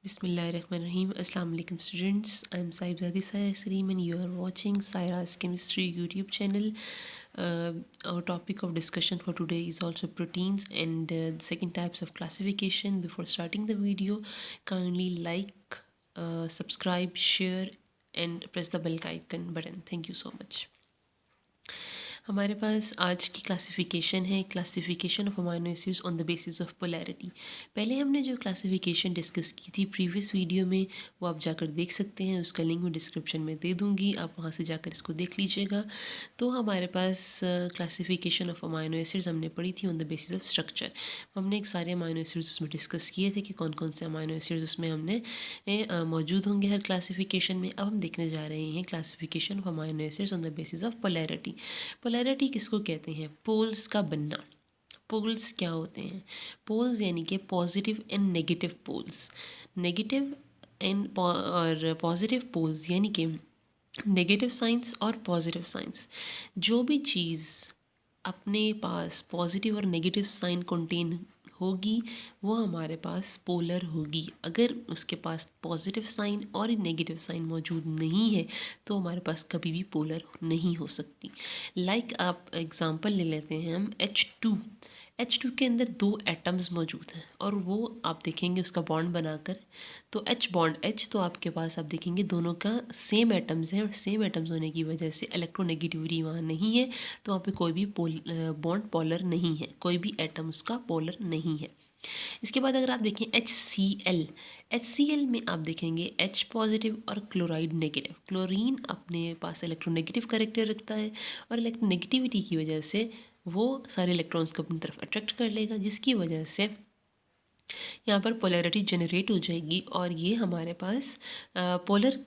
Bismillahirrahmanirrahim. Assalamu alaikum students. I am Saibzadi Saira Sareem and you are watching Saira's Chemistry YouTube channel. Our topic of discussion for today is also proteins and the second types of classification. Before starting the video, kindly like, subscribe, share and press the bell icon button. Thank you so much. हमारे पास आज की classification है classification of amino acids on the basis of polarity. पहले हमने जो classification discuss की थी previous video में वो आप जाकर देख सकते हैं, उसका लिंक मैं डिस्क्रिप्शन में दे दूँगी, आप वहाँ से जाकर इसको देख लीजिएगा। तो हमारे पास क्लासिफिकेशन ऑफ अमाइनो एसिड्स हमने पढ़ी थी on the basis of structure. हमने एक सारे अमाइनो एसिड्स उसमें डिस्कस किए थे कि कौन कौन से अमाइनो एसिड्स उसमें हमने मौजूद होंगे हर क्लासिफिकेशन में। अब हम देखने जा रहे हैं classification of amino acids on the basis of polarity. Polarity किसको कहते हैं? पोल्स का बनना। पोल्स क्या होते हैं? पोल्स यानी कि positive and negative poles. Negative and और पॉजिटिव पोल्स यानी कि नेगेटिव साइंस और पॉजिटिव साइंस। जो भी चीज़ अपने पास पॉजिटिव और नेगेटिव साइन कंटेन होगी वो हमारे पास पोलर होगी। अगर उसके पास पॉजिटिव साइन और नेगेटिव साइन मौजूद नहीं है तो हमारे पास कभी भी पोलर नहीं हो सकती। लाइक आप एग्ज़ाम्पल ले लेते हैं हम H2 के अंदर 2 एटम्स मौजूद हैं और वो आप देखेंगे उसका बॉन्ड बनाकर तो H बॉन्ड H, तो आपके पास आप देखेंगे दोनों का सेम एटम्स है और सेम एटम्स होने की वजह से इलेक्ट्रोनेगेटिविटी वहाँ नहीं है, तो वहाँ पे कोई भी बॉन्ड पोलर नहीं है, कोई भी एटम उसका पोलर नहीं है। इसके बाद अगर आप देखें HCl में आप देखेंगे H पॉजिटिव और क्लोराइड नेगेटिव। क्लोरीन अपने पास इलेक्ट्रोनेगेटिव कैरेक्टर रखता है और इलेक्ट्रोनेगेटिविटी की वजह से वो सारे इलेक्ट्रॉन्स को अपनी तरफ अट्रैक्ट कर लेगा, जिसकी वजह से यहाँ पर पोलैरिटी जनरेट हो जाएगी और ये हमारे पास पोलर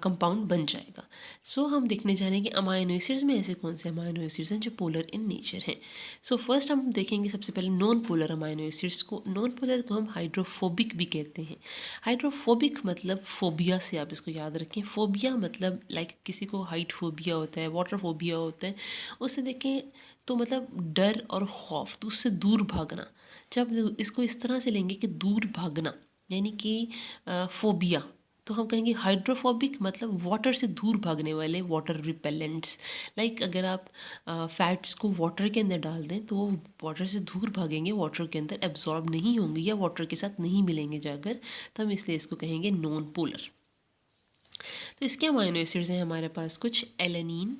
कंपाउंड बन जाएगा। सो हम देखने जा रहे हैं कि अमाइनो एसिड्स में ऐसे कौन से अमाइनो एसिड्स हैं जो पोलर इन नेचर हैं। सो फर्स्ट हम देखेंगे सबसे पहले नॉन पोलर अमाइनो एसिड्स को। नॉन पोलर को हम हाइड्रोफोबिक भी कहते हैं। हाइड्रोफोबिक मतलब फोबिया से आप इसको याद रखें। फोबिया मतलब लाइक किसी को हाइट फोबिया होता है, वाटर फोबिया होता है, उससे देखें तो मतलब डर और खौफ, तो उससे दूर भागना। जब इसको इस तरह से लेंगे कि दूर भागना यानी कि फोबिया, तो हम कहेंगे हाइड्रोफोबिक मतलब वाटर से दूर भागने वाले, वाटर रिपेलेंट्स। लाइक अगर आप फैट्स को वाटर के अंदर डाल दें तो वो वाटर से दूर भागेंगे, वाटर के अंदर एब्जॉर्ब नहीं होंगे या वाटर के साथ नहीं मिलेंगे जाकर, तो हम इसलिए इसको कहेंगे नॉन पोलर। तो इसके अमाइनो एसिड्स हैं हमारे पास कुछ alanine,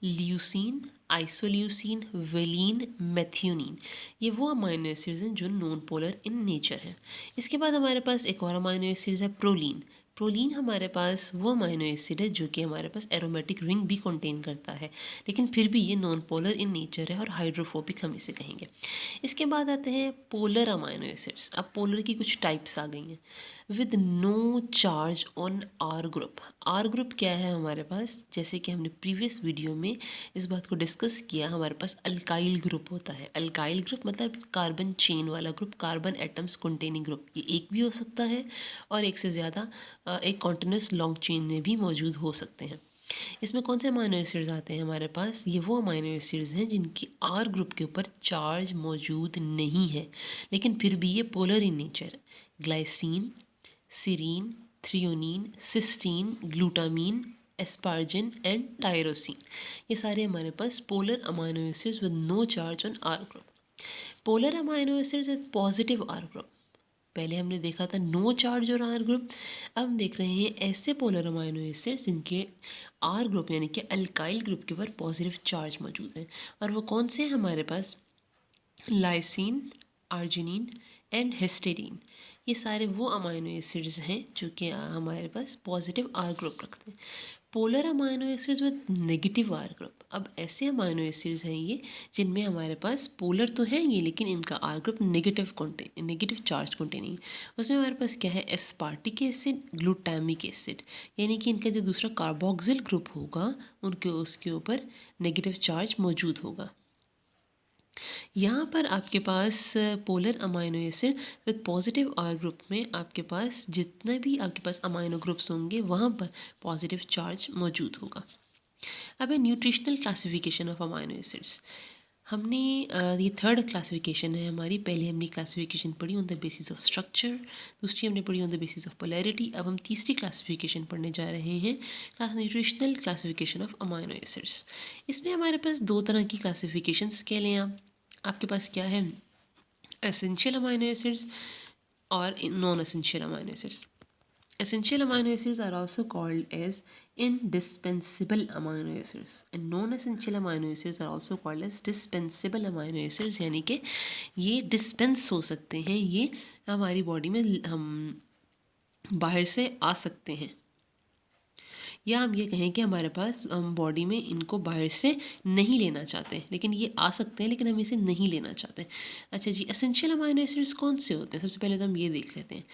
leucine, isoleucine, valine, methionine. ये वो अमाइनो एसिड्स हैं जो नॉन पोलर इन नेचर हैं। इसके बाद हमारे पास एक और अमाइनो एसिड है प्रोलीन। प्रोलीन हमारे पास वो अमाइनो एसिड है जो कि हमारे पास एरोमेटिक रिंग भी कंटेन करता है, लेकिन फिर भी ये नॉन पोलर इन नेचर है और हाइड्रोफोबिक हम इसे कहेंगे। इसके बाद आते हैं पोलर अमाइनो एसिड्स। अब पोलर की कुछ टाइप्स आ गई हैं। With no charge on R group. R group क्या है हमारे पास? जैसे कि हमने प्रीवियस वीडियो में इस बात को डिस्कस किया, हमारे पास अल्काइल ग्रुप होता है। अल्काइल ग्रुप मतलब कार्बन चेन वाला group, carbon atoms containing group. ये एक भी हो सकता है और एक से ज़्यादा एक कॉन्टिन्यूस लॉन्ग चेन में भी मौजूद हो सकते हैं। इसमें कौन से अमाइनो एसिड्स आते हैं हमारे पास? ये वो अमाइनो एसिड्स हैं जिनकी आर ग्रुप के ऊपर चार्ज मौजूद नहीं है, लेकिन फिर भी ये polar in nature. Glycine, serine, threonine, cysteine, glutamine, asparagine and tyrosine, ये सारे हमारे पास polar amino acids with no charge on R group. Polar amino acids with positive R group. पहले हमने देखा था नो चार्ज और आर ग्रुप, अब हम देख रहे हैं ऐसे पोलर अमाइनो एसिड्स जिनके आर ग्रुप यानी कि अल्काइल ग्रुप के ऊपर पॉजिटिव चार्ज मौजूद है। और वो कौन से हैं हमारे पास? Lysine, arginine and histidine. ये सारे वो अमाइनो एसिड्स हैं जो कि हमारे पास पॉजिटिव आर ग्रुप रखते हैं। Polar amino acids with negative R group. अब ऐसे अमाइनो एसिड्स हैं ये जिनमें हमारे पास पोलर तो हैं ये, लेकिन इनका R group negative charge containing. उसमें हमारे पास क्या है? एस्पार्टिक एसिड, ग्लूटामिक एसिड, यानी कि इनका जो दूसरा कार्बोक्सिल ग्रुप होगा उसके ऊपर नेगेटिव चार्ज मौजूद होगा। यहाँ पर आपके पास polar amino acid with positive R group में आपके पास जितने भी आपके पास अमाइनो ग्रुप्स होंगे वहाँ पर पॉजिटिव चार्ज मौजूद होगा। अब है nutritional classification of amino acids. हमने ये थर्ड क्लासिफिकेशन है हमारी। पहले हमने क्लासिफिकेशन पढ़ी on the basis of structure, दूसरी हमने पढ़ी on the basis of polarity. अब हम तीसरी क्लासिफिकेशन पढ़ने जा रहे हैं, nutritional classification of amino acids. इसमें हमारे पास दो तरह की क्लासिफिकेशन स्केल हैं। आपके पास क्या है, एसेंशियल अमाइनो एसिड्स और non essential amino acids. Essential amino acids are also called as indispensable amino acids and non-essential amino acids are also called as dispensable amino acids, यानी कि ये डिस्पेंस हो सकते हैं, ये हमारी बॉडी में हम बाहर से आ सकते हैं, या हम ये कहें कि हमारे पास हम बॉडी में इनको बाहर से नहीं लेना चाहते, लेकिन ये आ सकते हैं लेकिन हम इसे नहीं लेना चाहते। अच्छा जी, एसेंशियल अमाइनो एसिड्स कौन से होते हैं? सबसे पहले तो हम ये देख लेते हैं।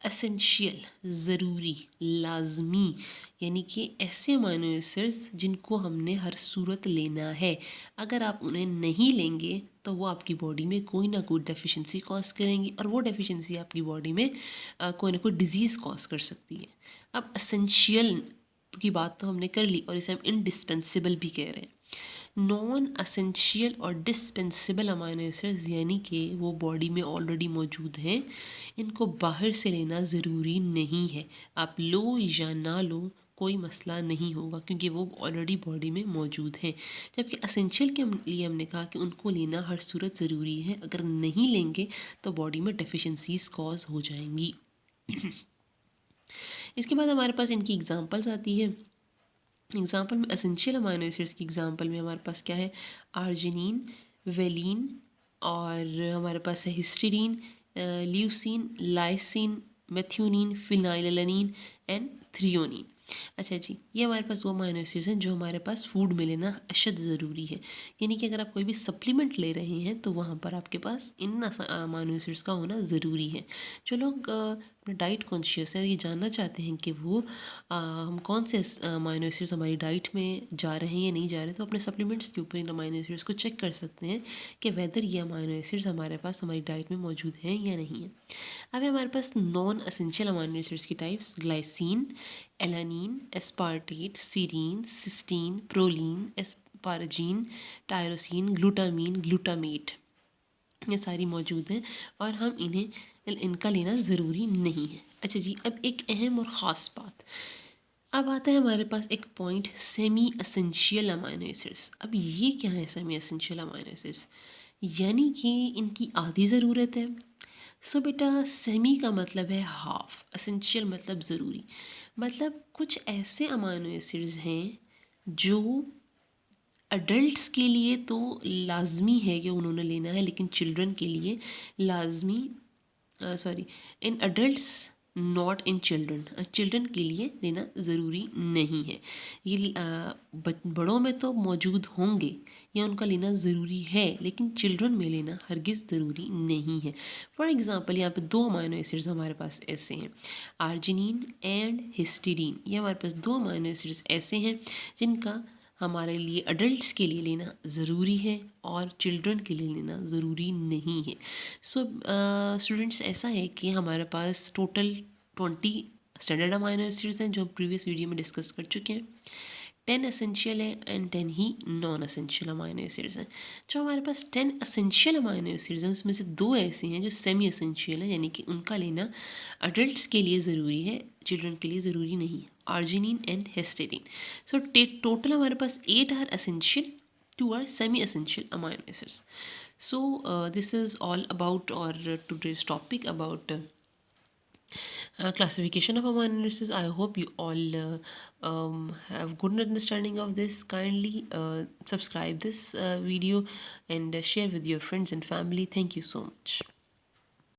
एसेंशियल, ज़रूरी, लाजमी, यानी कि ऐसे अमाइनो एसिड्स जिनको हमने हर सूरत लेना है। अगर आप उन्हें नहीं लेंगे तो वो आपकी बॉडी में कोई ना कोई डेफिशिएंसी कॉज करेंगी, और वो डेफिशिएंसी आपकी बॉडी में कोई ना कोई डिजीज़ कॉज कर सकती है। अब एसेंशियल की बात तो हमने कर ली, और इसे हम इंडिस्पेंसिबल भी कह रहे हैं। नॉन असेंशियल और डिस्पेंसिबल अमाइनो एसिड्स यानी कि वो बॉडी में ऑलरेडी मौजूद हैं, इनको बाहर से लेना ज़रूरी नहीं है। आप लो या ना लो कोई मसला नहीं होगा, क्योंकि वो ऑलरेडी बॉडी में मौजूद हैं। जबकि असेंशियल के लिए हमने कहा कि उनको लेना हर सूरत ज़रूरी है, अगर नहीं लेंगे तो बॉडी में डेफिशिएंसीज कॉज हो जाएंगी। इसके बाद हमारे पास इनकी एग्जांपल्स आती है। एग्जांपल में एसेंशियल अमाइनो एसिड्स की एग्जांपल में हमारे पास क्या है, आर्जिनिन, वेलिन, और हमारे पास है histidine, leucine, lysine, methionine, phenylalanine and threonine. अच्छा जी, ये हमारे पास वो अमाइनो एसिड्स हैं जो हमारे पास फूड में लेना अशद ज़रूरी है। यानी कि अगर आप कोई भी सप्लीमेंट ले रहे हैं तो वहाँ पर आपके पास इन अमाइनो एसिड्स का होना ज़रूरी है। जो लोग अपना डाइट कॉन्शियस है और ये जानना चाहते हैं कि वो हम कौन से अमाइनो एसिड्स हमारी डाइट में जा रहे हैं या नहीं जा रहे, तो अपने सप्लीमेंट्स के ऊपर इन अमाइनो एसिड्स को चेक कर सकते हैं कि वेदर ये अमाइनो एसिड्स हमारे पास हमारी डाइट में मौजूद हैं या नहीं है। अब हमारे पास नॉन एसेंशियल अमाइनो एसिड्स की types, glycine, alanine, aspartate, serine, cysteine, proline, asparagine, tyrosine, glutamine, glutamate, ये सारी मौजूद हैं और हम इनका लेना ज़रूरी नहीं है। अच्छा जी, अब एक अहम और ख़ास बात, अब आता है हमारे पास एक point, semi essential amino acids. अब ये क्या है सेमी एसेंशियल अमाइनो एसिड्स? यानी कि इनकी आधी ज़रूरत है। सो बेटा, सेमी का मतलब है हाफ, एसेंशियल मतलब ज़रूरी। मतलब कुछ ऐसे अमाइनो एसिड्स हैं जो अडल्ट्स के लिए तो लाजमी है कि उन्होंने लेना है, लेकिन चिल्ड्रन के लिए लाजमी, sorry, in adults not in children, children के लिए लेना ज़रूरी नहीं है। ये बड़ों में तो मौजूद होंगे या उनका लेना ज़रूरी है, लेकिन चिल्ड्रन में लेना हरगिज़ ज़रूरी नहीं है। फॉर एग्ज़ाम्पल, यहाँ पे दो अमाइनो एसिड्स हमारे पास ऐसे हैं, आर्जिनिन एंड हिस्टीडीन। ये हमारे पास दो अमाइनो एसिड्स ऐसे हैं जिनका हमारे लिए अडल्ट्स के लिए लेना ज़रूरी है और चिल्ड्रन के लिए लेना ज़रूरी नहीं है। सो स्टूडेंट्स, ऐसा है कि हमारे पास टोटल 20 स्टैंडर्ड अमाइनो एसिड्स हैं जो हम प्रीवियस वीडियो में डिस्कस कर चुके हैं। 10 एसेंशियल है and 10 he non essential amino acids हैं। जो हमारे पास 10 एसेंशियल अमाइनो एसिड्स हैं उसमें से दो ऐसे हैं जो सेमी एसेंशियल हैं, यानी कि उनका लेना अडल्ट्स के लिए ज़रूरी है, चिल्ड्रन के लिए ज़रूरी नहीं है, arginine and histidine. So total हमारे पास 8 are essential, 2 are semi essential amino acids. So this is all about our today's topic about classification of amino acids. I hope you all have good understanding of this. Kindly subscribe this video and share with your friends and family. Thank you so much.